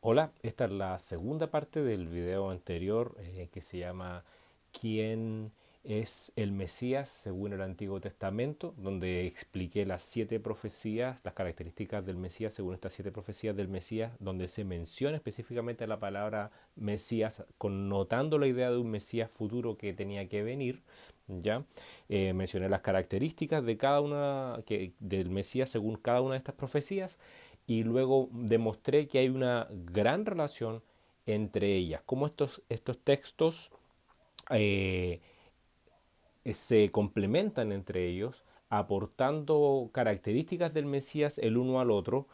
Hola, esta es la segunda parte del video anterior que se llama ¿Quién es el Mesías según el Antiguo Testamento? Donde expliqué las 7 profecías, las características del Mesías según estas 7 profecías del Mesías, donde se menciona específicamente la palabra Mesías, connotando la idea de un Mesías futuro que tenía que venir. ¿Ya? Mencioné las características de cada una del Mesías según cada una de estas profecías y luego demostré que hay una gran relación entre ellas, cómo estos textos eh, se complementan entre ellos, aportando características del Mesías el uno al otro,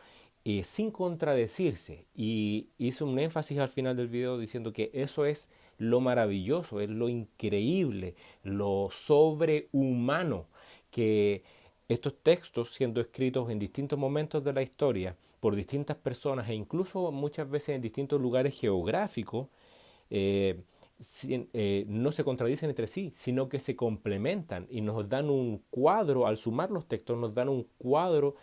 sin contradecirse. Y hice un énfasis al final del video diciendo que eso es lo maravilloso, es lo increíble, lo sobrehumano, que estos textos siendo escritos en distintos momentos de la historia por distintas personas e incluso muchas veces en distintos lugares geográficos, eh, no se contradicen entre sí, sino que se complementan y nos dan un cuadro, al sumar los textos, nos dan un cuadro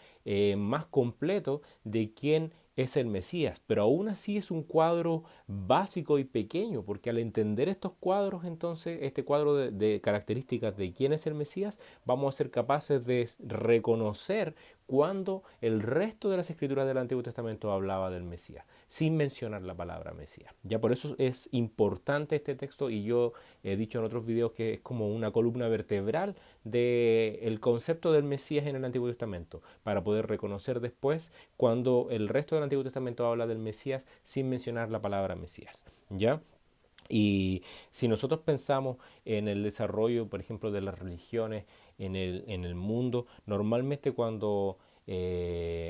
más completo de quién es el Mesías. Pero aún así es un cuadro básico y pequeño, porque al entender estos cuadros, entonces, este cuadro de características de quién es el Mesías, vamos a ser capaces de reconocer cuando el resto de las escrituras del Antiguo Testamento hablaba del Mesías, sin mencionar la palabra Mesías. Ya por eso es importante este texto y yo he dicho en otros videos que es como una columna vertebral del concepto del Mesías en el Antiguo Testamento, para poder reconocer después cuando el resto del Antiguo Testamento habla del Mesías sin mencionar la palabra Mesías. ¿Ya? Y si nosotros pensamos en el desarrollo, por ejemplo, de las religiones en el mundo, normalmente cuando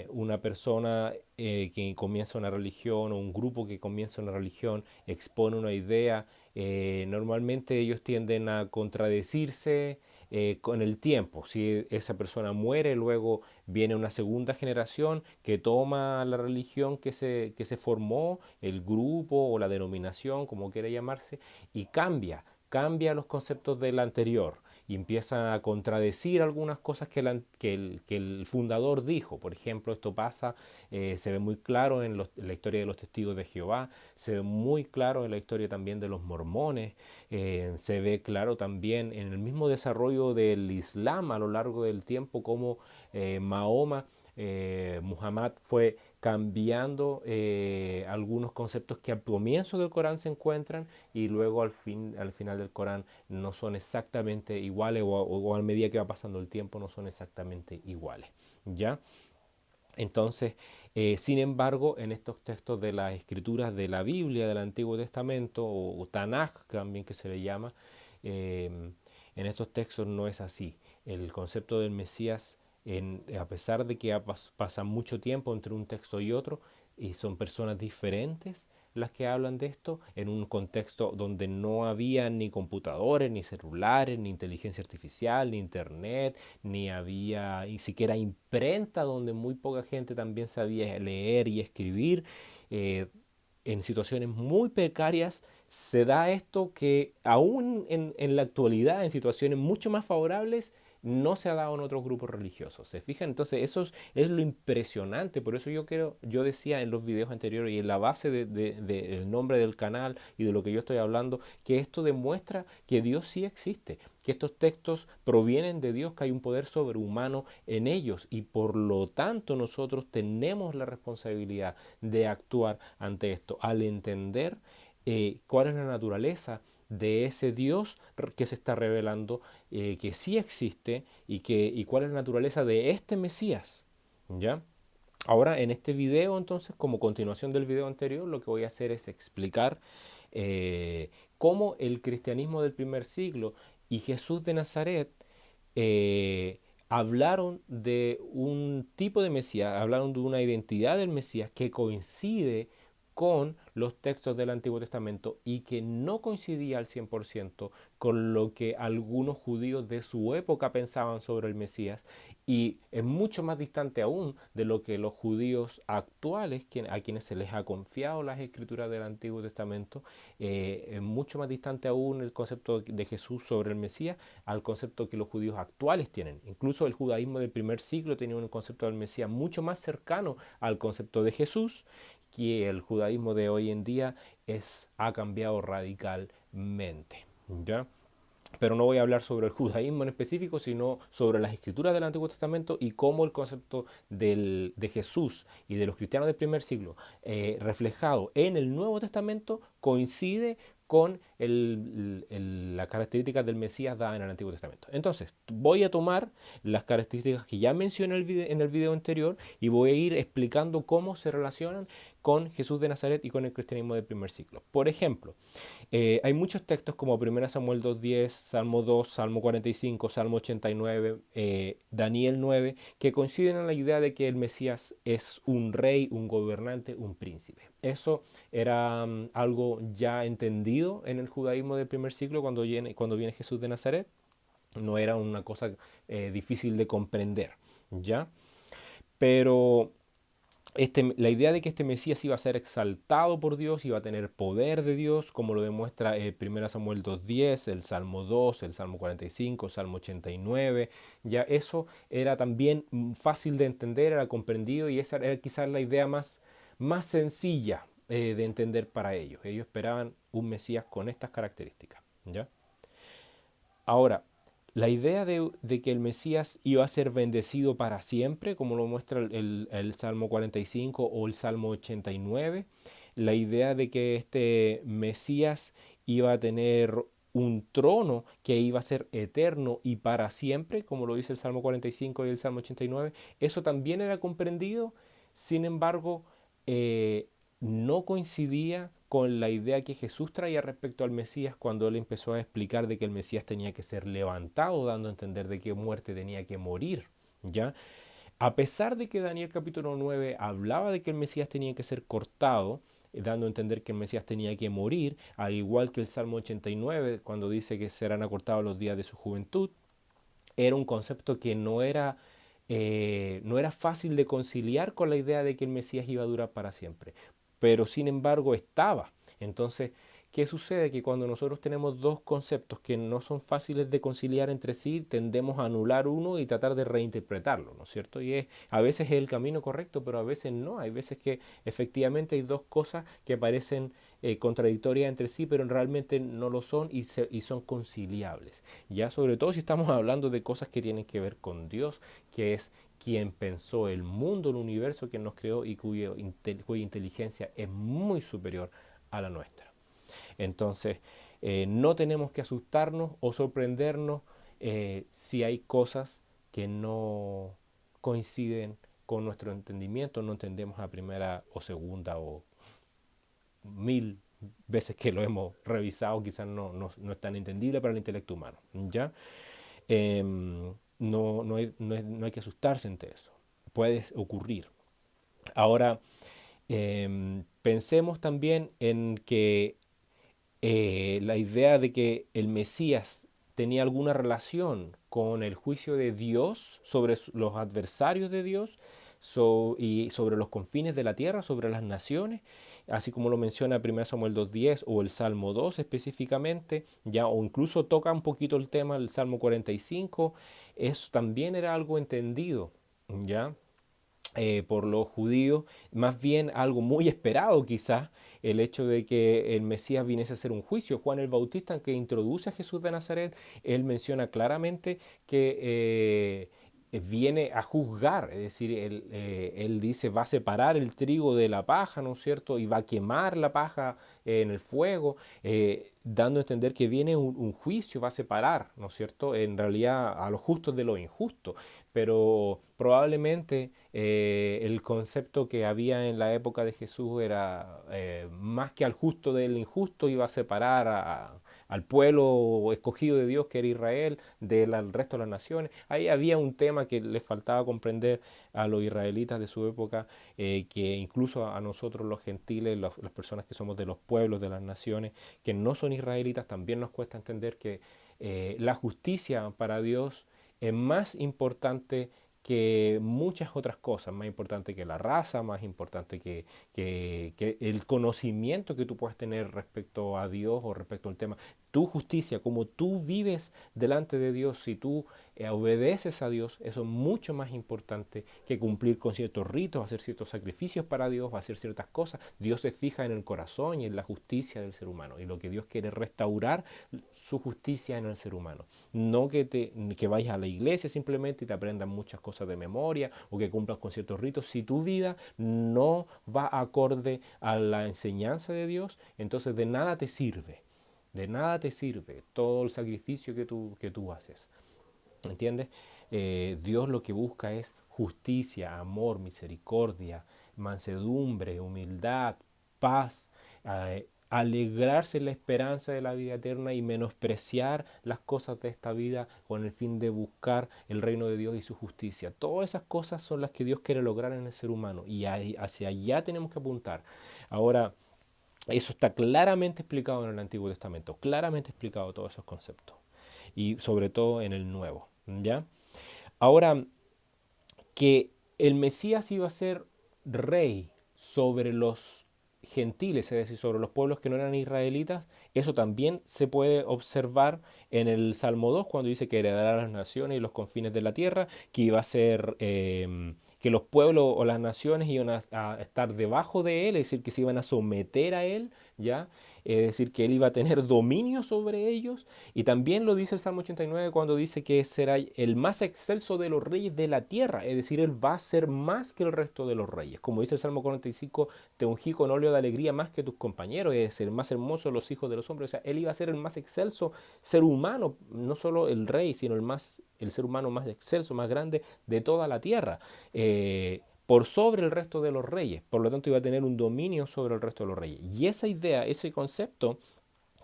una persona que comienza una religión o un grupo que comienza una religión expone una idea, normalmente ellos tienden a contradecirse con el tiempo. Si esa persona muere, luego viene una segunda generación que toma la religión que se formó, el grupo o la denominación, como quiera llamarse, y cambia los conceptos del anterior y empieza a contradecir algunas cosas que el fundador dijo. Por ejemplo, esto pasa, se ve muy claro en la historia de los testigos de Jehová, se ve muy claro en la historia también de los mormones, se ve claro también en el mismo desarrollo del Islam a lo largo del tiempo, como Mahoma, Muhammad fue cambiando algunos conceptos que al comienzo del Corán se encuentran y luego al final del Corán no son exactamente iguales o a medida que va pasando el tiempo no son exactamente iguales. ¿Ya? Entonces, sin embargo, en estos textos de las escrituras de la Biblia, del Antiguo Testamento, o Tanaj también que se le llama, eh, en estos textos no es así. El concepto del Mesías, a pesar de que pasa mucho tiempo entre un texto y otro, y son personas diferentes las que hablan de esto, en un contexto donde no había ni computadores, ni celulares, ni inteligencia artificial, ni internet, ni había ni siquiera imprenta, donde muy poca gente también sabía leer y escribir. Eh, en situaciones muy precarias se da esto que aún en la actualidad, en situaciones mucho más favorables, no se ha dado en otros grupos religiosos. ¿Se fijan? Entonces eso es lo impresionante. Por eso yo decía en los videos anteriores y en la base del nombre del canal y de lo que yo estoy hablando, que esto demuestra que Dios sí existe, que estos textos provienen de Dios, que hay un poder sobrehumano en ellos y por lo tanto nosotros tenemos la responsabilidad de actuar ante esto al entender cuál es la naturaleza de ese Dios que se está revelando, que sí existe y cuál es la naturaleza de este Mesías. ¿Ya? Ahora en este video entonces, como continuación del video anterior, lo que voy a hacer es explicar cómo el cristianismo del primer siglo y Jesús de Nazaret hablaron de un tipo de Mesías, hablaron de una identidad del Mesías que coincide con los textos del Antiguo Testamento y que no coincidía al 100% con lo que algunos judíos de su época pensaban sobre el Mesías y es mucho más distante aún de lo que los judíos actuales, a quienes se les ha confiado las escrituras del Antiguo Testamento, es mucho más distante aún el concepto de Jesús sobre el Mesías al concepto que los judíos actuales tienen. Incluso el judaísmo del primer siglo tenía un concepto del Mesías mucho más cercano al concepto de Jesús que el judaísmo de hoy en día ha cambiado radicalmente, ¿ya? Pero no voy a hablar sobre el judaísmo en específico, sino sobre las escrituras del Antiguo Testamento y cómo el concepto de Jesús y de los cristianos del primer siglo, reflejado en el Nuevo Testamento, coincide con las características del Mesías dadas en el Antiguo Testamento. Entonces, voy a tomar las características que ya mencioné en el video anterior y voy a ir explicando cómo se relacionan con Jesús de Nazaret y con el cristianismo del primer siglo. Por ejemplo, hay muchos textos como 1 Samuel 2.10, Salmo 2, Salmo 45, Salmo 89, Daniel 9, que coinciden en la idea de que el Mesías es un rey, un gobernante, un príncipe. Eso era algo ya entendido en el judaísmo del primer siglo cuando viene Jesús de Nazaret. No era una cosa difícil de comprender, ¿ya? Pero la idea de que este Mesías iba a ser exaltado por Dios, iba a tener poder de Dios, como lo demuestra 1 Samuel 2.10, el Salmo 2, el Salmo 45, el Salmo 89, ya eso era también fácil de entender, era comprendido y esa era quizás la idea más sencilla de entender para ellos. Ellos esperaban un Mesías con estas características, ¿ya? Ahora, la idea de que el Mesías iba a ser bendecido para siempre, como lo muestra el Salmo 45 o el Salmo 89, la idea de que este Mesías iba a tener un trono que iba a ser eterno y para siempre, como lo dice el Salmo 45 y el Salmo 89, eso también era comprendido. Sin embargo, eh, no coincidía con la idea que Jesús traía respecto al Mesías cuando él empezó a explicar de que el Mesías tenía que ser levantado, dando a entender de qué muerte tenía que morir, ¿ya? A pesar de que Daniel capítulo 9 hablaba de que el Mesías tenía que ser cortado, dando a entender que el Mesías tenía que morir, al igual que el Salmo 89, cuando dice que serán acortados los días de su juventud, era un concepto que no era fácil de conciliar con la idea de que el Mesías iba a durar para siempre, pero sin embargo estaba. Entonces, ¿qué sucede? Que cuando nosotros tenemos dos conceptos que no son fáciles de conciliar entre sí, tendemos a anular uno y tratar de reinterpretarlo, ¿no es cierto? A veces es el camino correcto, pero a veces no. Hay veces que efectivamente hay dos cosas que parecen contradictorias entre sí, pero realmente no lo son y son conciliables. Ya sobre todo si estamos hablando de cosas que tienen que ver con Dios, que es quien pensó el mundo, el universo, quien nos creó y cuya inteligencia es muy superior a la nuestra. Entonces, no tenemos que asustarnos o sorprendernos si hay cosas que no coinciden con nuestro entendimiento, no entendemos a primera o segunda o 1000 veces que lo hemos revisado, quizás no es tan entendible para el intelecto humano, ¿ya? No hay que asustarse ante eso. Puede ocurrir. Ahora, pensemos también en que la idea de que el Mesías tenía alguna relación con el juicio de Dios sobre los adversarios de Dios y sobre los confines de la tierra, sobre las naciones, así como lo menciona 1 Samuel 2.10 o el Salmo 2 específicamente, ya, o incluso toca un poquito el tema del Salmo 45, eso también era algo entendido, ¿ya? Por los judíos, más bien algo muy esperado quizás, el hecho de que el Mesías viniese a hacer un juicio. Juan el Bautista, que introduce a Jesús de Nazaret, él menciona claramente que viene a juzgar, es decir, él dice va a separar el trigo de la paja, ¿no es cierto? Y va a quemar la paja en el fuego, dando a entender que viene un juicio, va a separar, ¿no es cierto? En realidad a los justos de los injustos, pero probablemente el concepto que había en la época de Jesús era más que al justo del injusto, iba a separar al pueblo escogido de Dios que era Israel del resto de las naciones. Ahí había un tema que les faltaba comprender a los israelitas de su época, que incluso a nosotros los gentiles, las personas que somos de los pueblos, de las naciones, que no son israelitas, también nos cuesta entender que la justicia para Dios es más importante que muchas otras cosas, más importante que la raza, más importante que el conocimiento que tú puedes tener respecto a Dios o respecto al tema. Tu justicia, como tú vives delante de Dios, si tú obedeces a Dios, eso es mucho más importante que cumplir con ciertos ritos, hacer ciertos sacrificios para Dios, hacer ciertas cosas. Dios se fija en el corazón y en la justicia del ser humano, y lo que Dios quiere es restaurar su justicia en el ser humano. No que vayas a la iglesia simplemente y te aprendas muchas cosas de memoria o que cumplas con ciertos ritos. Si tu vida no va acorde a la enseñanza de Dios, entonces de nada te sirve. De nada te sirve todo el sacrificio que tú haces. ¿Entiendes? Dios lo que busca es justicia, amor, misericordia, mansedumbre, humildad, paz, alegrarse en la esperanza de la vida eterna y menospreciar las cosas de esta vida con el fin de buscar el reino de Dios y su justicia. Todas esas cosas son las que Dios quiere lograr en el ser humano y hacia allá tenemos que apuntar. Ahora, eso está claramente explicado en el Antiguo Testamento, claramente explicado todos esos conceptos y sobre todo en el Nuevo, ¿ya? Ahora, que el Mesías iba a ser rey sobre los gentiles, es decir, sobre los pueblos que no eran israelitas, eso también se puede observar en el Salmo 2, cuando dice que heredará las naciones y los confines de la tierra, que iba a ser, que los pueblos o las naciones iban a estar debajo de él, es decir, que se iban a someter a él, ¿ya? Es decir, que él iba a tener dominio sobre ellos. Y también lo dice el Salmo 89 cuando dice que será el más excelso de los reyes de la tierra. Es decir, él va a ser más que el resto de los reyes. Como dice el Salmo 45, te ungí con óleo de alegría más que tus compañeros. Es el más hermoso de los hijos de los hombres. O sea, él iba a ser el más excelso ser humano. No solo el rey, sino el ser humano más excelso, más grande de toda la tierra. Por sobre el resto de los reyes. Por lo tanto, iba a tener un dominio sobre el resto de los reyes. Y esa idea, ese concepto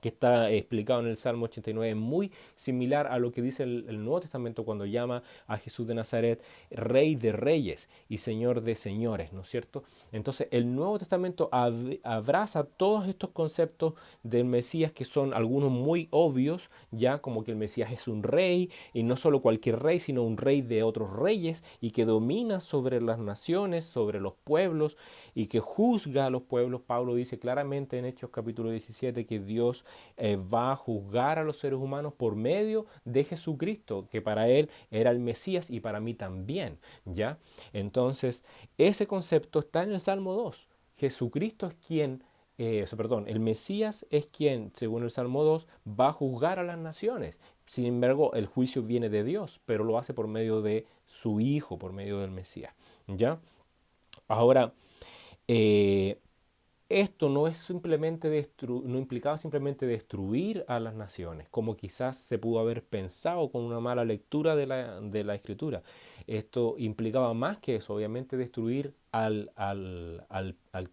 que está explicado en el Salmo 89, muy similar a lo que dice el Nuevo Testamento cuando llama a Jesús de Nazaret Rey de Reyes y Señor de Señores, ¿no es cierto? Entonces el Nuevo Testamento abraza todos estos conceptos del Mesías que son algunos muy obvios, ya como que el Mesías es un rey y no solo cualquier rey, sino un rey de otros reyes y que domina sobre las naciones, sobre los pueblos y que juzga a los pueblos. Pablo dice claramente en Hechos capítulo 17 que Dios va a juzgar a los seres humanos por medio de Jesucristo, que para él era el Mesías y para mí también, ¿ya? Entonces, ese concepto está en el Salmo 2. Jesucristo es quien, perdón, el Mesías es quien, según el Salmo 2, va a juzgar a las naciones. Sin embargo, el juicio viene de Dios, pero lo hace por medio de su Hijo, por medio del Mesías, ¿ya? Ahora, eh, esto no es simplemente no implicaba simplemente destruir a las naciones, como quizás se pudo haber pensado con una mala lectura de la escritura. Esto implicaba más que eso, obviamente destruir al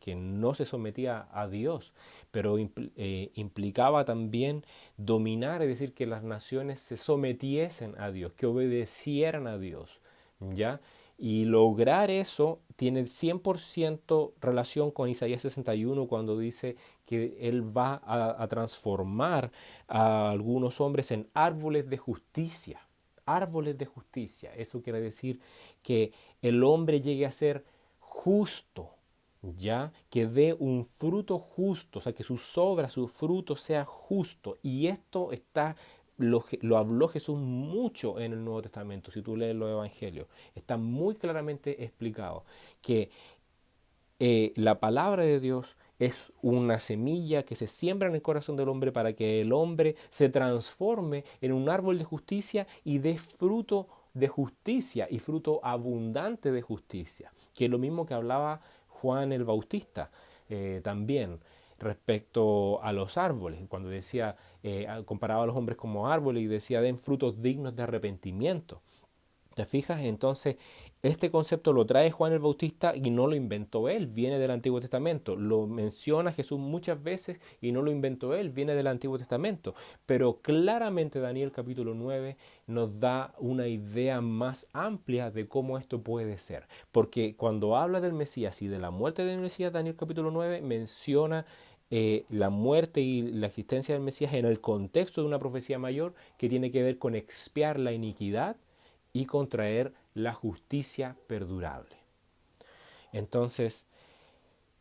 que no se sometía a Dios, pero implicaba también dominar, es decir, que las naciones se sometiesen a Dios, que obedecieran a Dios, ¿ya? Y lograr eso tiene 100% relación con Isaías 61 cuando dice que Él va a transformar a algunos hombres en árboles de justicia. Árboles de justicia. Eso quiere decir que el hombre llegue a ser justo, ya que dé un fruto justo, o sea, que sus obras, su fruto sea justo. Y esto lo habló Jesús mucho en el Nuevo Testamento. Si tú lees los Evangelios, está muy claramente explicado que la palabra de Dios es una semilla que se siembra en el corazón del hombre para que el hombre se transforme en un árbol de justicia y dé fruto de justicia y fruto abundante de justicia, que es lo mismo que hablaba Juan el Bautista también respecto a los árboles, cuando decía, comparaba a los hombres como árboles y decía, den frutos dignos de arrepentimiento. ¿Te fijas? Entonces, este concepto lo trae Juan el Bautista y no lo inventó él, viene del Antiguo Testamento. Lo menciona Jesús muchas veces y no lo inventó él, viene del Antiguo Testamento. Pero claramente Daniel capítulo 9 nos da una idea más amplia de cómo esto puede ser. Porque cuando habla del Mesías y de la muerte del Mesías, Daniel capítulo 9 menciona la muerte y la existencia del Mesías en el contexto de una profecía mayor que tiene que ver con expiar la iniquidad y contraer la justicia perdurable. Entonces,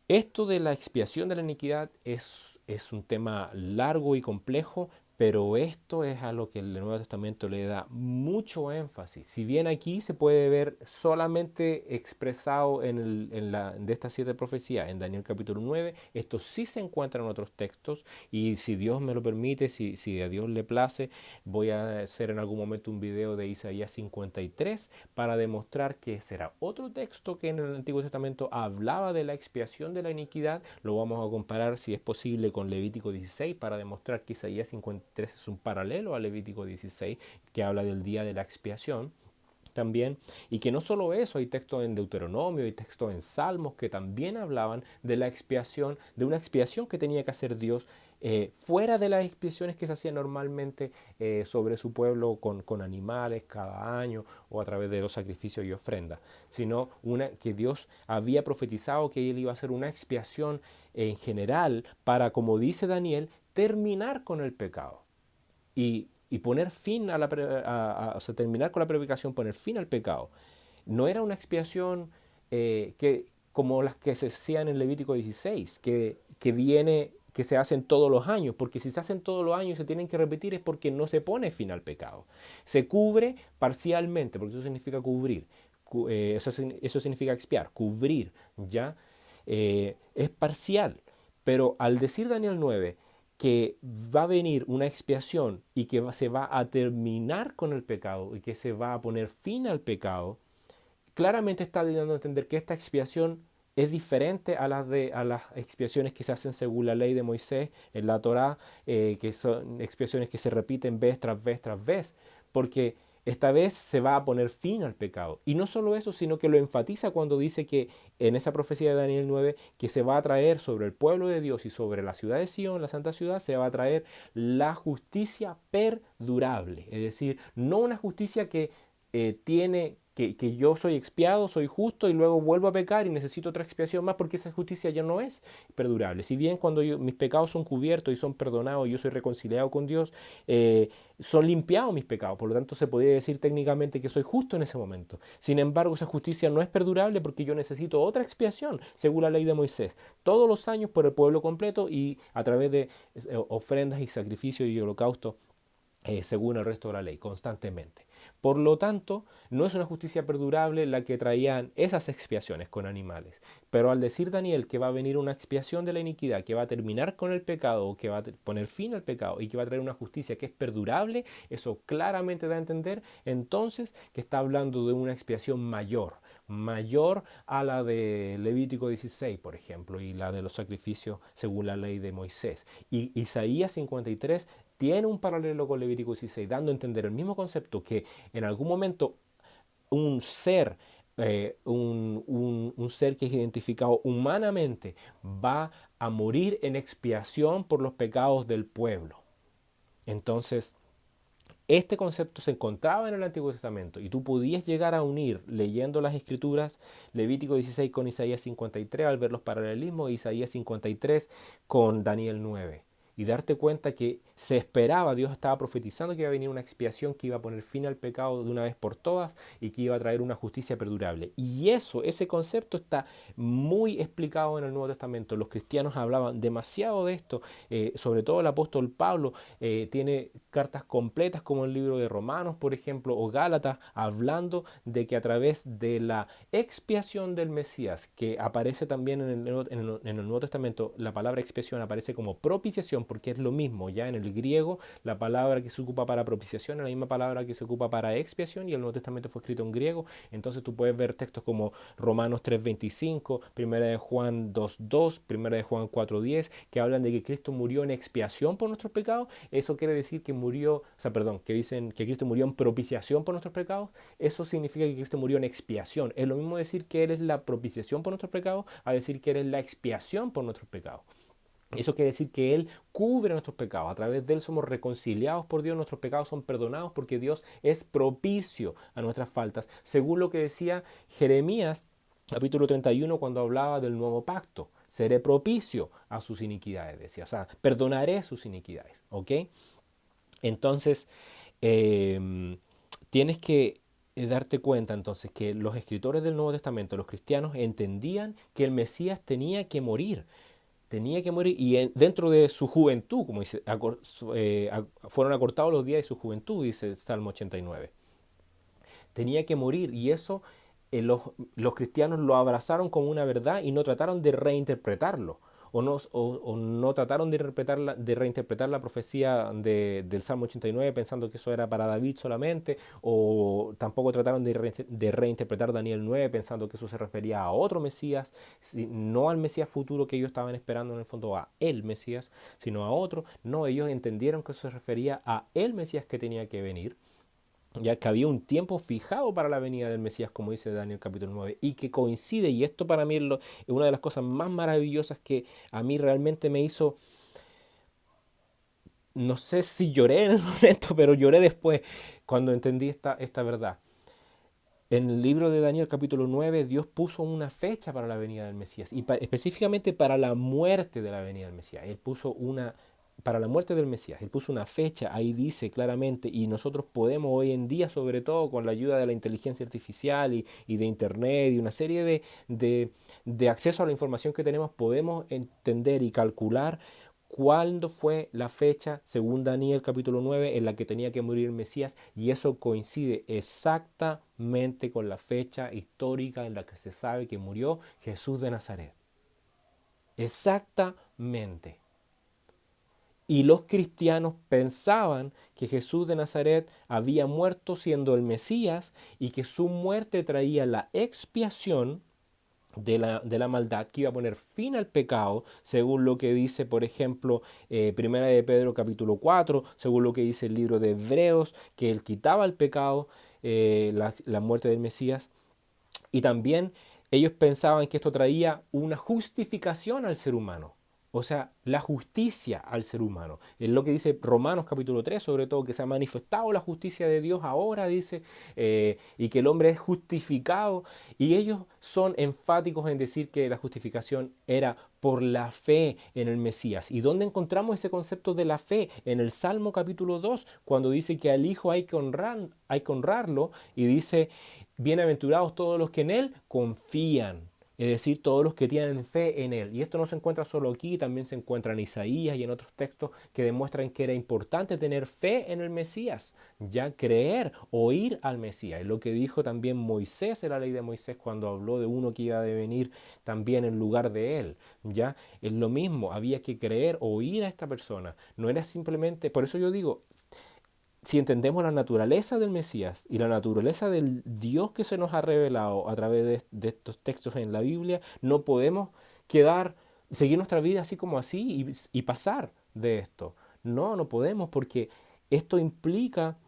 esto de la expiación de la iniquidad es un tema largo y complejo, Pero esto es a lo que el Nuevo Testamento le da mucho énfasis. Si bien aquí se puede ver solamente expresado de estas 7 profecías, en Daniel capítulo 9, esto sí se encuentra en otros textos y si Dios me lo permite, si a Dios le place, voy a hacer en algún momento un video de Isaías 53 para demostrar que será otro texto que en el Antiguo Testamento hablaba de la expiación de la iniquidad. Lo vamos a comparar, si es posible, con Levítico 16 para demostrar que Isaías 53 es un paralelo a Levítico 16 que habla del día de la expiación también, y que no solo eso, hay textos en Deuteronomio, hay textos en Salmos que también hablaban de la expiación, de una expiación que tenía que hacer Dios fuera de las expiaciones que se hacían normalmente sobre su pueblo con animales cada año o a través de los sacrificios y ofrendas, sino que Dios había profetizado que Él iba a hacer una expiación en general para, como dice Daniel, terminar con el pecado y poner fin o sea, terminar con la predicación, poner fin al pecado. No era una expiación como las que se hacían en Levítico 16, que se hacen todos los años, porque si se hacen todos los años y se tienen que repetir es porque no se pone fin al pecado. Se cubre parcialmente, porque eso significa cubrir. Eso significa expiar, cubrir, ¿ya? Es parcial. Pero al decir Daniel 9 que va a venir una expiación y que se va a terminar con el pecado y que se va a poner fin al pecado, claramente está dando a entender que esta expiación es diferente a las expiaciones que se hacen según la ley de Moisés en la Torá, que son expiaciones que se repiten vez tras vez tras vez, porque esta vez se va a poner fin al pecado. Y no solo eso, sino que lo enfatiza cuando dice que en esa profecía de Daniel 9, que se va a traer sobre el pueblo de Dios y sobre la ciudad de Sion, la santa ciudad, se va a traer la justicia perdurable. Es decir, no una justicia que yo soy expiado, soy justo y luego vuelvo a pecar y necesito otra expiación más porque esa justicia ya no es perdurable. Si bien cuando mis pecados son cubiertos y son perdonados y yo soy reconciliado con Dios, son limpiados mis pecados. Por lo tanto, se podría decir técnicamente que soy justo en ese momento. Sin embargo, esa justicia no es perdurable porque yo necesito otra expiación según la ley de Moisés. Todos los años por el pueblo completo y a través de ofrendas y sacrificios y holocaustos según el resto de la ley, constantemente. Por lo tanto, no es una justicia perdurable la que traían esas expiaciones con animales. Pero al decir Daniel que va a venir una expiación de la iniquidad, que va a terminar con el pecado, que va a poner fin al pecado y que va a traer una justicia que es perdurable, eso claramente da a entender entonces que está hablando de una expiación mayor a la de Levítico 16, por ejemplo, y la de los sacrificios según la ley de Moisés. Y Isaías 53 tiene un paralelo con Levítico 16, dando a entender el mismo concepto, que en algún momento un ser, un ser que es identificado humanamente, va a morir en expiación por los pecados del pueblo. Entonces, este concepto se encontraba en el Antiguo Testamento y tú podías llegar a unir, leyendo las Escrituras, Levítico 16 con Isaías 53 al ver los paralelismos, Isaías 53 con Daniel 9. Y darte cuenta que se esperaba, Dios estaba profetizando que iba a venir una expiación que iba a poner fin al pecado de una vez por todas y que iba a traer una justicia perdurable. Y ese concepto está muy explicado en el Nuevo Testamento. Los cristianos hablaban demasiado de esto, sobre todo el apóstol Pablo tiene cartas completas como el libro de Romanos, por ejemplo, o Gálatas, hablando de que a través de la expiación del Mesías, que aparece también en el Nuevo Testamento, la palabra expiación aparece como propiciación, porque es lo mismo, ya en el griego la palabra que se ocupa para propiciación es la misma palabra que se ocupa para expiación y el Nuevo Testamento fue escrito en griego. Entonces tú puedes ver textos como Romanos 3:25, Primera de Juan 2:2, Primera de Juan 4:10, que hablan de que Cristo murió en expiación por nuestros pecados. Eso quiere decir que que dicen que Cristo murió en propiciación por nuestros pecados. Eso significa que Cristo murió en expiación. Es lo mismo decir que Él es la propiciación por nuestros pecados a decir que Él es la expiación por nuestros pecados. Eso quiere decir que Él cubre nuestros pecados. A través de Él somos reconciliados por Dios. Nuestros pecados son perdonados porque Dios es propicio a nuestras faltas. Según lo que decía Jeremías, capítulo 31, cuando hablaba del nuevo pacto. Seré propicio a sus iniquidades, decía. O sea, perdonaré sus iniquidades. ¿Ok? Entonces, tienes que darte cuenta entonces que los escritores del Nuevo Testamento, los cristianos, entendían que el Mesías tenía que morir. tenía que morir y dentro de su juventud, como dice, fueron acortados los días de su juventud, dice el Salmo 89. Tenía que morir y eso los cristianos lo abrazaron como una verdad y no trataron de reinterpretarlo. O no trataron de reinterpretar la profecía del Salmo 89 pensando que eso era para David solamente, o tampoco trataron de reinterpretar Daniel 9 pensando que eso se refería a otro Mesías, no al Mesías futuro que ellos estaban esperando en el fondo, a el Mesías, sino a otro. No, ellos entendieron que eso se refería a el Mesías que tenía que venir, ya que había un tiempo fijado para la venida del Mesías, como dice Daniel capítulo 9, y que coincide, y esto para mí es una de las cosas más maravillosas que a mí realmente me hizo, no sé si lloré en el momento, pero lloré después cuando entendí esta verdad. En el libro de Daniel capítulo 9, Dios puso una fecha para la venida del Mesías, y específicamente para la muerte de la venida del Mesías. Él puso para la muerte del Mesías, Él puso una fecha, ahí dice claramente, y nosotros podemos hoy en día, sobre todo con la ayuda de la inteligencia artificial y de Internet y una serie de acceso a la información que tenemos, podemos entender y calcular cuándo fue la fecha, según Daniel capítulo 9, en la que tenía que morir el Mesías, y eso coincide exactamente con la fecha histórica en la que se sabe que murió Jesús de Nazaret. Exactamente. Y los cristianos pensaban que Jesús de Nazaret había muerto siendo el Mesías y que su muerte traía la expiación de la maldad, que iba a poner fin al pecado, según lo que dice, por ejemplo, Primera de Pedro capítulo 4, según lo que dice el libro de Hebreos, que él quitaba el pecado, la muerte del Mesías. Y también ellos pensaban que esto traía una justificación al ser humano. O sea, la justicia al ser humano. Es lo que dice Romanos capítulo 3, sobre todo, que se ha manifestado la justicia de Dios ahora, dice, y que el hombre es justificado. Y ellos son enfáticos en decir que la justificación era por la fe en el Mesías. ¿Y dónde encontramos ese concepto de la fe? En el Salmo capítulo 2, cuando dice que al Hijo hay que honrarlo, y dice, bienaventurados todos los que en Él confían. Es decir, todos los que tienen fe en Él. Y esto no se encuentra solo aquí, también se encuentra en Isaías y en otros textos que demuestran que era importante tener fe en el Mesías, ya creer, oír al Mesías. Es lo que dijo también Moisés en la ley de Moisés cuando habló de uno que iba a venir también en lugar de él. Ya es lo mismo, había que creer, oír a esta persona. No era simplemente, por eso yo digo, si entendemos la naturaleza del Mesías y la naturaleza del Dios que se nos ha revelado a través de estos textos en la Biblia, no podemos seguir nuestra vida así como así y pasar de esto. No, no podemos, porque esto implica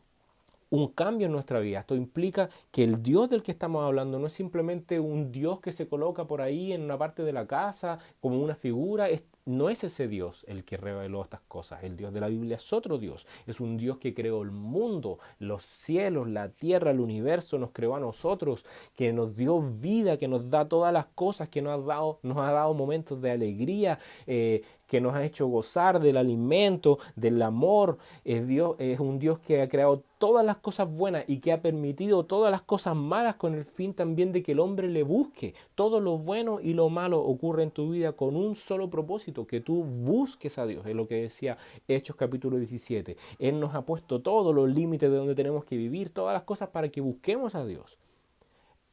un cambio en nuestra vida. Esto implica que el Dios del que estamos hablando no es simplemente un Dios que se coloca por ahí en una parte de la casa como una figura. No es ese Dios el que reveló estas cosas. El Dios de la Biblia es otro Dios. Es un Dios que creó el mundo, los cielos, la tierra, el universo, nos creó a nosotros, que nos dio vida, que nos da todas las cosas, que nos ha dado momentos de alegría, que nos ha hecho gozar del alimento, del amor. Es un Dios que ha creado todas las cosas buenas y que ha permitido todas las cosas malas con el fin también de que el hombre le busque. Todo lo bueno y lo malo ocurre en tu vida con un solo propósito, que tú busques a Dios. Es lo que decía Hechos capítulo 17. Él nos ha puesto todos los límites de donde tenemos que vivir, todas las cosas para que busquemos a Dios.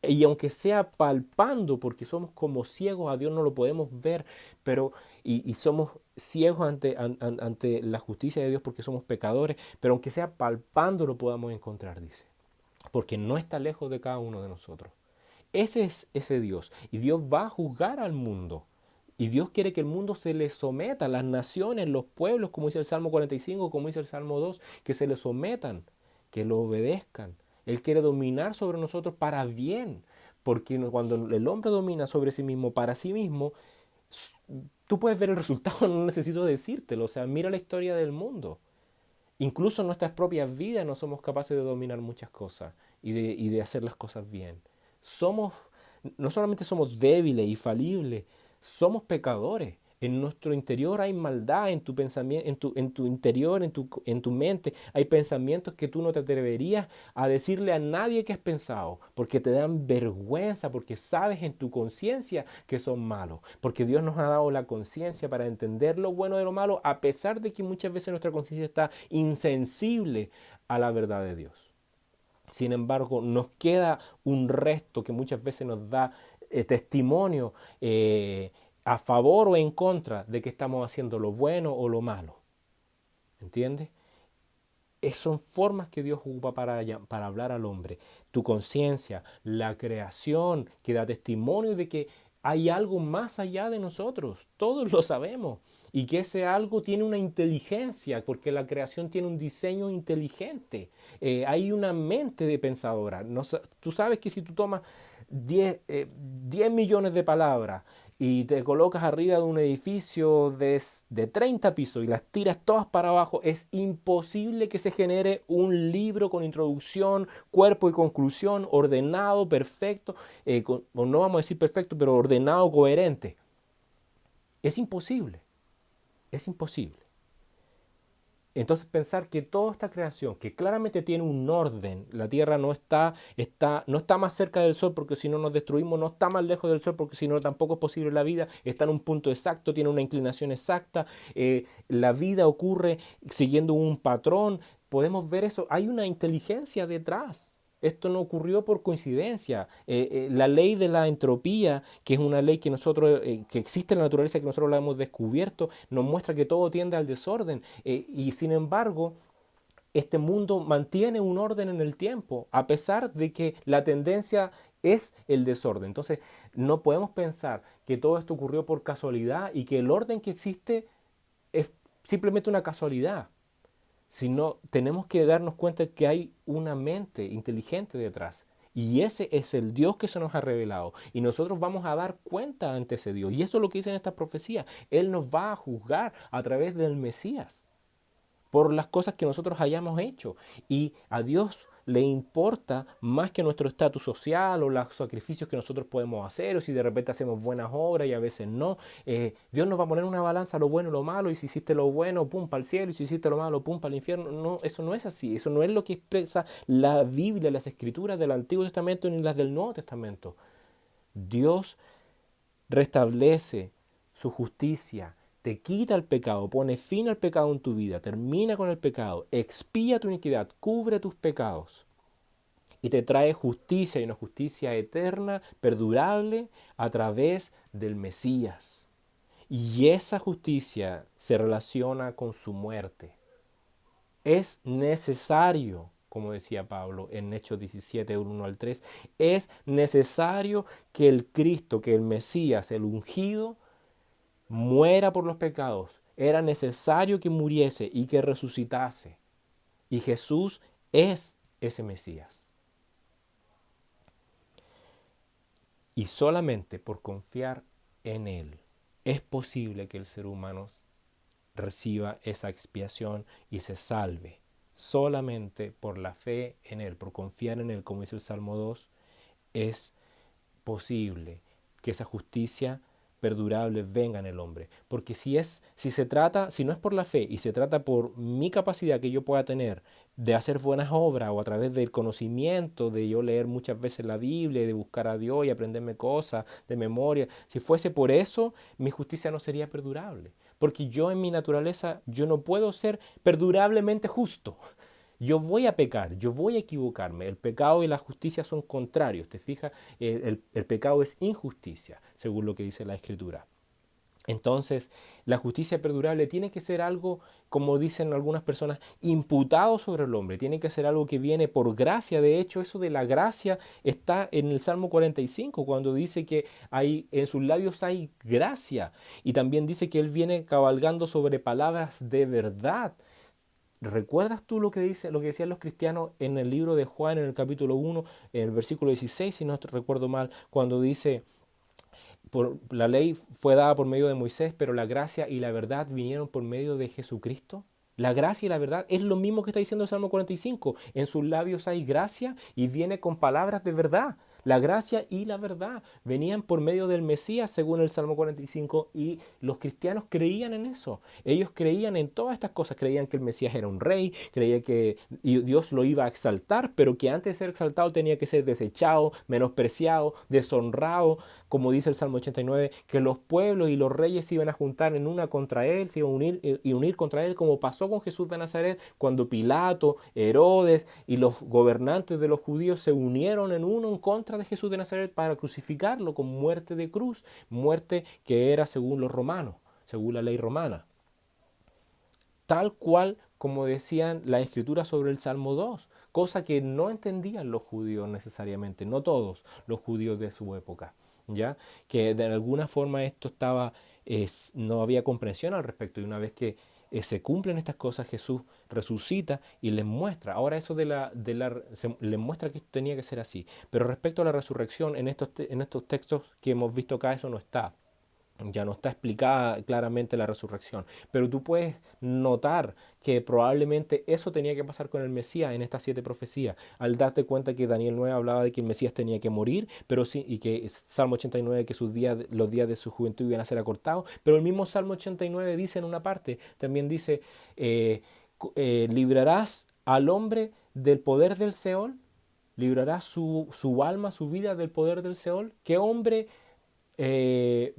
Y aunque sea palpando, porque somos como ciegos, a Dios no lo podemos ver, pero y somos ciegos ante la justicia de Dios porque somos pecadores, pero aunque sea palpando lo podamos encontrar, dice, porque no está lejos de cada uno de nosotros. Ese es ese Dios, y Dios va a juzgar al mundo. Y Dios quiere que el mundo se le someta, las naciones, los pueblos, como dice el Salmo 45, como dice el Salmo 2, que se le sometan, que lo obedezcan. Él quiere dominar sobre nosotros para bien, porque cuando el hombre domina sobre sí mismo, para sí mismo, tú puedes ver el resultado, no necesito decírtelo. O sea, mira la historia del mundo. Incluso en nuestras propias vidas no somos capaces de dominar muchas cosas y de hacer las cosas bien. Somos, no solamente somos débiles y falibles, somos pecadores. En nuestro interior hay maldad, en tu pensamiento, en tu interior, en tu mente. Hay pensamientos que tú no te atreverías a decirle a nadie que has pensado, porque te dan vergüenza, porque sabes en tu conciencia que son malos. Porque Dios nos ha dado la conciencia para entender lo bueno de lo malo, a pesar de que muchas veces nuestra conciencia está insensible a la verdad de Dios. Sin embargo, nos queda un resto que muchas veces nos da testimonio a favor o en contra de que estamos haciendo lo bueno o lo malo. ¿Entiendes? Son formas que Dios ocupa para hablar al hombre. Tu conciencia, la creación que da testimonio de que hay algo más allá de nosotros. Todos lo sabemos. Y que ese algo tiene una inteligencia, porque la creación tiene un diseño inteligente. Hay una mente de pensadora. No, tú sabes que si tú tomas 10 millones de palabras y te colocas arriba de un edificio de 30 pisos y las tiras todas para abajo, es imposible que se genere un libro con introducción, cuerpo y conclusión, ordenado, perfecto, o no vamos a decir perfecto, pero ordenado, coherente. Es imposible, es imposible. Entonces pensar que toda esta creación, que claramente tiene un orden, la Tierra no está más cerca del Sol porque si no nos destruimos, no está más lejos del Sol porque si no tampoco es posible la vida, está en un punto exacto, tiene una inclinación exacta, la vida ocurre siguiendo un patrón, podemos ver eso, hay una inteligencia detrás. Esto no ocurrió por coincidencia. La ley de la entropía, que es una ley que existe en la naturaleza, que nosotros la hemos descubierto, nos muestra que todo tiende al desorden. Y sin embargo, este mundo mantiene un orden en el tiempo, a pesar de que la tendencia es el desorden. Entonces, no podemos pensar que todo esto ocurrió por casualidad y que el orden que existe es simplemente una casualidad, sino tenemos que darnos cuenta que hay una mente inteligente detrás. Y ese es el Dios que se nos ha revelado. Y nosotros vamos a dar cuenta ante ese Dios. Y eso es lo que dice en esta profecía. Él nos va a juzgar a través del Mesías por las cosas que nosotros hayamos hecho. Y a Dios le importa más que nuestro estatus social o los sacrificios que nosotros podemos hacer, o si de repente hacemos buenas obras y a veces no. Dios nos va a poner en una balanza lo bueno y lo malo, y si hiciste lo bueno, pum, para el cielo, y si hiciste lo malo, pum, para el infierno. No, eso no es así. Eso no es lo que expresa la Biblia, las escrituras del Antiguo Testamento ni las del Nuevo Testamento. Dios restablece su justicia, te quita el pecado, pone fin al pecado en tu vida, termina con el pecado, expía tu iniquidad, cubre tus pecados y te trae justicia, y una justicia eterna, perdurable, a través del Mesías. Y esa justicia se relaciona con su muerte. Es necesario, como decía Pablo en Hechos 17, 1 al 3, es necesario que el Cristo, que el Mesías, el ungido, muera por los pecados. Era necesario que muriese y que resucitase. Y Jesús es ese Mesías. Y solamente por confiar en Él es posible que el ser humano reciba esa expiación y se salve. Solamente por la fe en Él, por confiar en Él, como dice el Salmo 2, es posible que esa justicia perdurable venga en el hombre. Porque si no es por la fe y se trata por mi capacidad que yo pueda tener de hacer buenas obras o a través del conocimiento, de yo leer muchas veces la Biblia y de buscar a Dios y aprenderme cosas de memoria, si fuese por eso, mi justicia no sería perdurable. Porque yo en mi naturaleza, yo no puedo ser perdurablemente justo. Yo voy a pecar, yo voy a equivocarme. El pecado y la justicia son contrarios. ¿Te fijas? El pecado es injusticia, según lo que dice la Escritura. Entonces, la justicia perdurable tiene que ser algo, como dicen algunas personas, imputado sobre el hombre. Tiene que ser algo que viene por gracia. De hecho, eso de la gracia está en el Salmo 45, cuando dice que en sus labios hay gracia. Y también dice que Él viene cabalgando sobre palabras de verdad. ¿Recuerdas tú lo que decían los cristianos en el libro de Juan, en el capítulo 1, en el versículo 16, si no recuerdo mal, cuando dice, la ley fue dada por medio de Moisés, pero la gracia y la verdad vinieron por medio de Jesucristo? La gracia y la verdad es lo mismo que está diciendo el Salmo 45. En sus labios hay gracia y viene con palabras de verdad. La gracia y la verdad venían por medio del Mesías, según el Salmo 45, y los cristianos creían en eso. Ellos creían en todas estas cosas, creían que el Mesías era un rey, creían que Dios lo iba a exaltar, pero que antes de ser exaltado tenía que ser desechado, menospreciado, deshonrado, como dice el Salmo 89, que los pueblos y los reyes se iban a juntar en una contra él, se iban a unir y unir contra él, como pasó con Jesús de Nazaret, cuando Pilato, Herodes y los gobernantes de los judíos se unieron en uno en contra de Jesús de Nazaret para crucificarlo con muerte de cruz, muerte que era según los romanos, según la ley romana. Tal cual como decían la escritura sobre el Salmo 2, cosa que no entendían los judíos necesariamente, no todos los judíos de su época, ¿ya? Que de alguna forma esto estaba, no había comprensión al respecto, y una vez que se cumplen estas cosas, Jesús resucita y les muestra. Ahora eso les muestra que esto tenía que ser así. Pero respecto a la resurrección, en estos textos que hemos visto acá, eso no está. Ya no está explicada claramente la resurrección, pero tú puedes notar que probablemente eso tenía que pasar con el Mesías en estas 7 profecías, al darte cuenta que Daniel 9 hablaba de que el Mesías tenía que morir, pero sí, y que Salmo 89 que los días de su juventud iban a ser acortados, pero el mismo Salmo 89 dice en una parte, también dice, librarás al hombre del poder del Seol, librarás su alma, su vida del poder del Seol. ¿Qué hombre eh,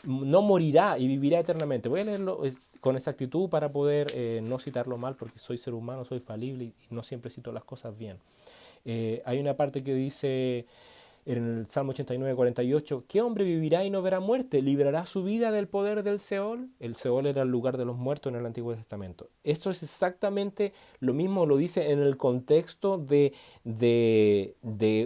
no morirá y vivirá eternamente? Voy a leerlo con exactitud para poder no citarlo mal, porque soy ser humano, soy falible y no siempre cito las cosas bien. Hay una parte que dice en el Salmo 89, 48, ¿qué hombre vivirá y no verá muerte? ¿Librará su vida del poder del Seol? El Seol era el lugar de los muertos en el Antiguo Testamento. Esto es exactamente lo mismo, lo dice en el contexto de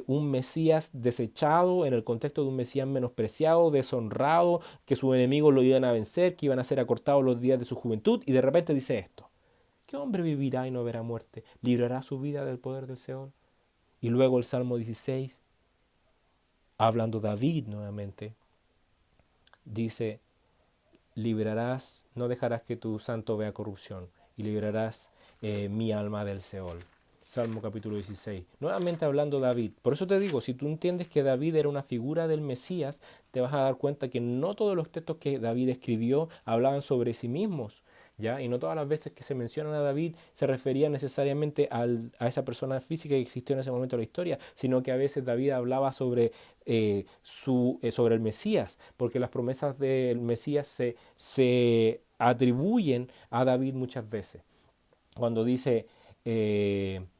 un Mesías desechado, en el contexto de un Mesías menospreciado, deshonrado, que sus enemigos lo iban a vencer, que iban a ser acortados los días de su juventud, y de repente dice esto. ¿Qué hombre vivirá y no verá muerte? ¿Librará su vida del poder del Seol? Y luego el Salmo 16, hablando David nuevamente, dice, librarás, no dejarás que tu santo vea corrupción, y librarás mi alma del Seol. Salmo capítulo 16. Nuevamente hablando David. Por eso te digo, si tú entiendes que David era una figura del Mesías, te vas a dar cuenta que no todos los textos que David escribió hablaban sobre sí mismos, ¿ya? Y no todas las veces que se mencionan a David se refería necesariamente a esa persona física que existió en ese momento de la historia, sino que a veces David hablaba sobre el Mesías, porque las promesas del Mesías se atribuyen a David muchas veces. Cuando dice,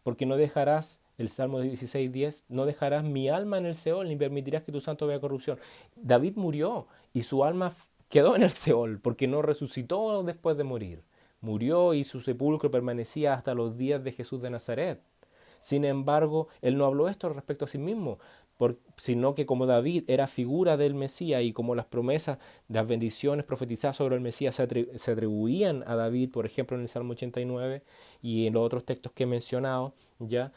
porque no dejarás, el Salmo 16:10, no dejarás mi alma en el Seol, ni permitirás que tu santo vea corrupción. David murió y su alma quedó en el Seol, porque no resucitó después de morir. Murió y su sepulcro permanecía hasta los días de Jesús de Nazaret. Sin embargo, él no habló esto respecto a sí mismo, sino que como David era figura del Mesías y como las promesas, las bendiciones profetizadas sobre el Mesías se atribuían a David, por ejemplo en el Salmo 89 y en los otros textos que he mencionado, ya,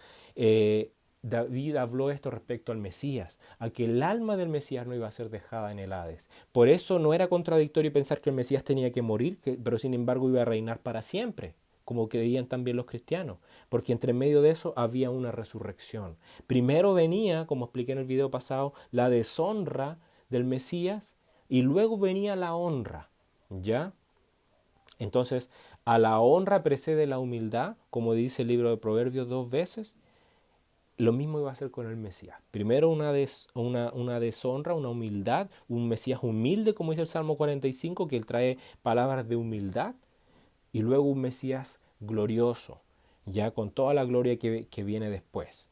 David habló esto respecto al Mesías, a que el alma del Mesías no iba a ser dejada en el Hades. Por eso no era contradictorio pensar que el Mesías tenía que morir, pero sin embargo iba a reinar para siempre, como creían también los cristianos, porque entre medio de eso había una resurrección. Primero venía, como expliqué en el video pasado, la deshonra del Mesías y luego venía la honra, ¿ya? Entonces, a la honra precede la humildad, como dice el libro de Proverbios 2 veces. Lo mismo iba a ser con el Mesías. Primero una deshonra, una humildad, un Mesías humilde, como dice el Salmo 45, que él trae palabras de humildad, y luego un Mesías glorioso, ya con toda la gloria que viene después.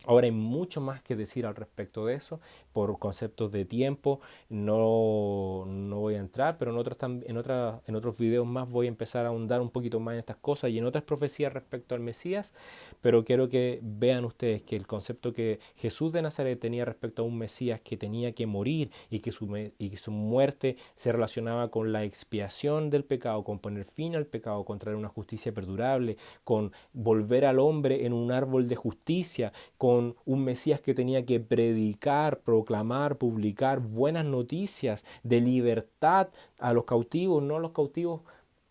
Ahora hay mucho más que decir al respecto de eso, por conceptos de tiempo no voy a entrar, pero en otros videos más voy a empezar a ahondar un poquito más en estas cosas y en otras profecías respecto al Mesías, pero quiero que vean ustedes que el concepto que Jesús de Nazaret tenía respecto a un Mesías que tenía que morir y que su muerte se relacionaba con la expiación del pecado, con poner fin al pecado, con traer una justicia perdurable, con volver al hombre en un árbol de justicia, con un Mesías que tenía que predicar, proclamar, publicar buenas noticias de libertad a los cautivos, no los cautivos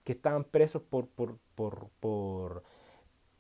que estaban presos por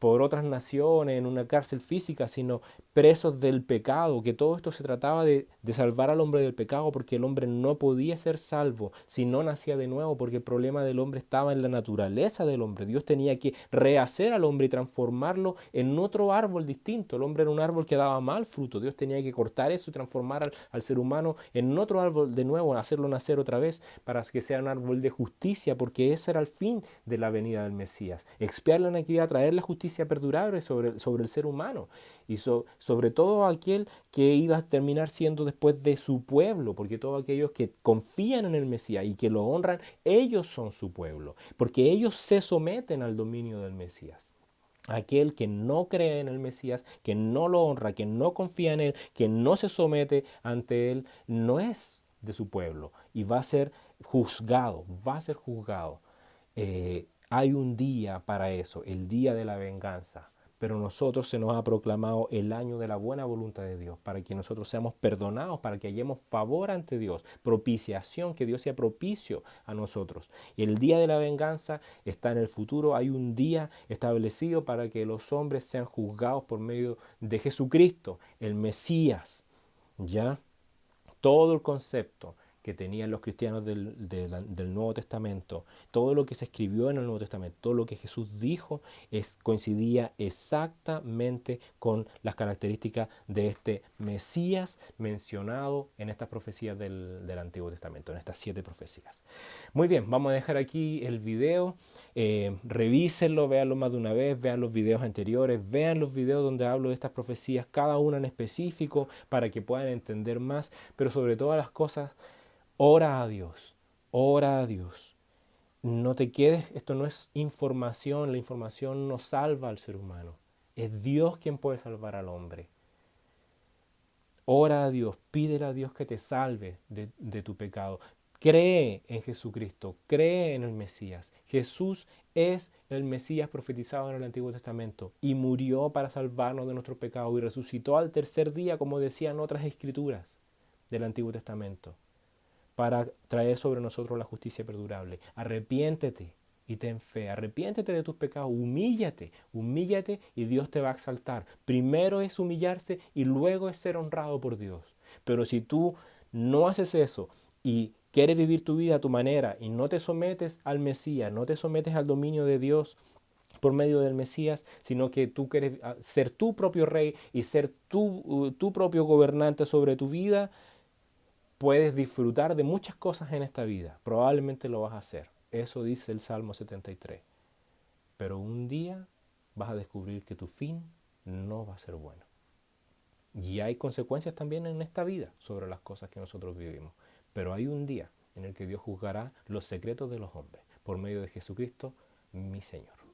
por otras naciones en una cárcel física, sino presos del pecado, que todo esto se trataba de salvar al hombre del pecado, porque el hombre no podía ser salvo si no nacía de nuevo, porque el problema del hombre estaba en la naturaleza del hombre. Dios tenía que rehacer al hombre y transformarlo en otro árbol distinto. El hombre era un árbol que daba mal fruto. Dios tenía que cortar eso y transformar al ser humano en otro árbol de nuevo, hacerlo nacer otra vez para que sea un árbol de justicia, porque ese era el fin de la venida del Mesías. Expiar la iniquidad, traer la justicia perdurable sobre el ser humano y sobre todo aquel que iba a terminar siendo después de su pueblo, porque todos aquellos que confían en el Mesías y que lo honran, ellos son su pueblo, porque ellos se someten al dominio del Mesías. Aquel que no cree en el Mesías, que no lo honra, que no confía en él, que no se somete ante él, no es de su pueblo y va a ser juzgado, va a ser juzgado. Hay un día para eso, el día de la venganza. Pero nosotros se nos ha proclamado el año de la buena voluntad de Dios, para que nosotros seamos perdonados, para que hallemos favor ante Dios, propiciación, que Dios sea propicio a nosotros. Y el día de la venganza está en el futuro, hay un día establecido para que los hombres sean juzgados por medio de Jesucristo, el Mesías. ¿Ya? Todo el concepto que tenían los cristianos del Nuevo Testamento, todo lo que se escribió en el Nuevo Testamento, todo lo que Jesús dijo, coincidía exactamente con las características de este Mesías mencionado en estas profecías del Antiguo Testamento, en estas 7 profecías. Muy bien, vamos a dejar aquí el video. Revísenlo, véanlo más de una vez, vean los videos anteriores, vean los videos donde hablo de estas profecías, cada una en específico, para que puedan entender más, pero sobre todas las cosas, ora a Dios, ora a Dios. No te quedes, esto no es información, la información no salva al ser humano, es Dios quien puede salvar al hombre. Ora a Dios, pídele a Dios que te salve de tu pecado. Cree en Jesucristo, cree en el Mesías. Jesús es el Mesías profetizado en el Antiguo Testamento y murió para salvarnos de nuestro pecado y resucitó al tercer día, como decían otras escrituras del Antiguo Testamento, para traer sobre nosotros la justicia perdurable. Arrepiéntete y ten fe. Arrepiéntete de tus pecados, humíllate, humíllate y Dios te va a exaltar. Primero es humillarse y luego es ser honrado por Dios. Pero si tú no haces eso y quieres vivir tu vida a tu manera y no te sometes al Mesías, no te sometes al dominio de Dios por medio del Mesías, sino que tú quieres ser tu propio rey y ser tu propio gobernante sobre tu vida, puedes disfrutar de muchas cosas en esta vida. Probablemente lo vas a hacer. Eso dice el Salmo 73. Pero un día vas a descubrir que tu fin no va a ser bueno. Y hay consecuencias también en esta vida sobre las cosas que nosotros vivimos. Pero hay un día en el que Dios juzgará los secretos de los hombres por medio de Jesucristo, mi Señor.